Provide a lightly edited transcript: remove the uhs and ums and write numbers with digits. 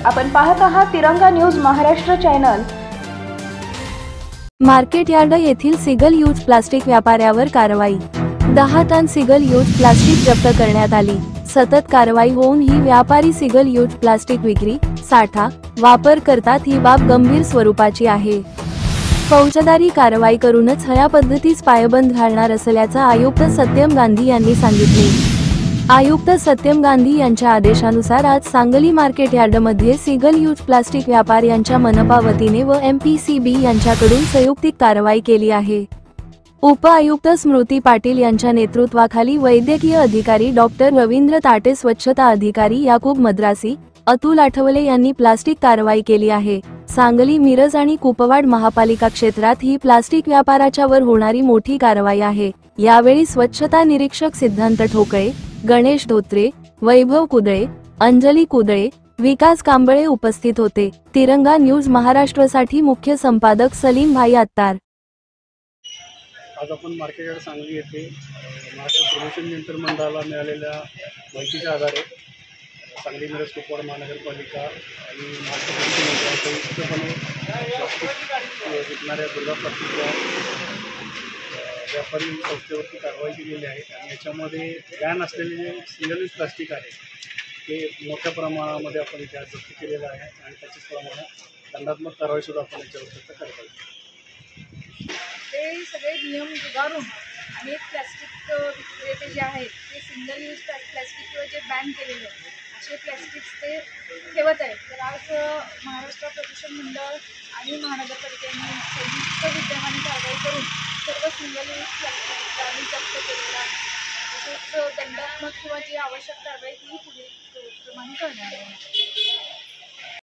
आपण पाहत आहात तिरंगा news Maharashtra channel. Market yard येथील सिंगल यूज प्लास्टिक व्यापाऱ्यावर कारवाई। 10 टन सिंगल यूज प्लास्टिक जप्त करण्यात आली। सतत कारवाई होऊन ही व्यापारी सिंगल यूज प्लास्टिक विक्री, साठा, वापर करतात ही बाब गंभीर स्वरूपाची आहे। फौजदारी कारवाई करूनच या पद्धतीस पायबंद घालणार असल्याचे आयुक्त सत्यम गांधी यांनी सांगितले। आयुक्त सत्यम गांधी यांच्या आदेशानुसार आज सांगली मार्केट यार्डमध्ये सिंगल यूज प्लास्टिक व्यापाऱ्यांच्या मनपा वतीने व MPCB यांच्याकडून संयुक्तिक कारवाई केली आहे। उप आयुक्त स्मृती पाटील यांच्या नेतृत्वाखाली वैद्यकीय अधिकारी डॉक्टर रवींद्र ताटे, स्वच्छता अधिकारी याकूब मद्रासी, अतुल आठवले यांनी प्लास्टिक कारवाई केली आहे। सांगली, मिरज आणि कुपवाड महापालिका क्षेत्रात ही प्लास्टिक व्यापाराच्या वर होणारी मोठी कारवाई आहे। यावेळी स्वच्छता निरीक्षक सिद्धांत ठोकळे, गणेश धोत्रे, वैभव कुदळे, अंजली कुदळे, विकास कांबळे उपस्थित होते। तिरंगा न्यूज महाराष्ट्रसाठी मुख्य संपादक सलीम भाई अत्तार। आज आपण मार्केट यार्ड सांगली येथे महाराष्ट्र प्रदूषण नियंत्रण मंडळाला मिळालेल्या माहितीच्या आधारे सांगली मिरज कुपवाड महानगरपालिका आणि महाराष्ट्र प्रदूषण मंडळाच्या संयुक्तपणे प्लास्टिक विकणाऱ्या दुर्गा प्लास्टिकच्या व्यापारी संस्थेवरती कारवाई केलेली आहे। आणि याच्यामध्ये बॅन असलेले जे सिंगल यूज प्लास्टिक आहे ते मोठ्या प्रमाणामध्ये आपण इथे जप्त केलेलं आहे आणि त्याच्याच प्रमाणात दंडात्मक कारवाईसुद्धा आपण याच्यावर करत आहोत। ते सगळे नियम जुगारून अनेक प्लास्टिक विक्रेते जे आहेत ते सिंगल यूज प्लास्टिक जे बॅन केलेले आहेत असे प्लास्टिक्स ते ठेवत आहेत। तर आज महाराष्ट्र प्रदूषण मंडळ आणि महानगरपालिकेने संयुक्त विद्यमाने कारवाई करून सर्व सिंगल यूज प्लास्टिक आम्ही जप्त केलेला आहे। तसेच दंडात्मक किंवा जी आवश्यक कारवाई ती पुढील प्रमाणे करणार आहे।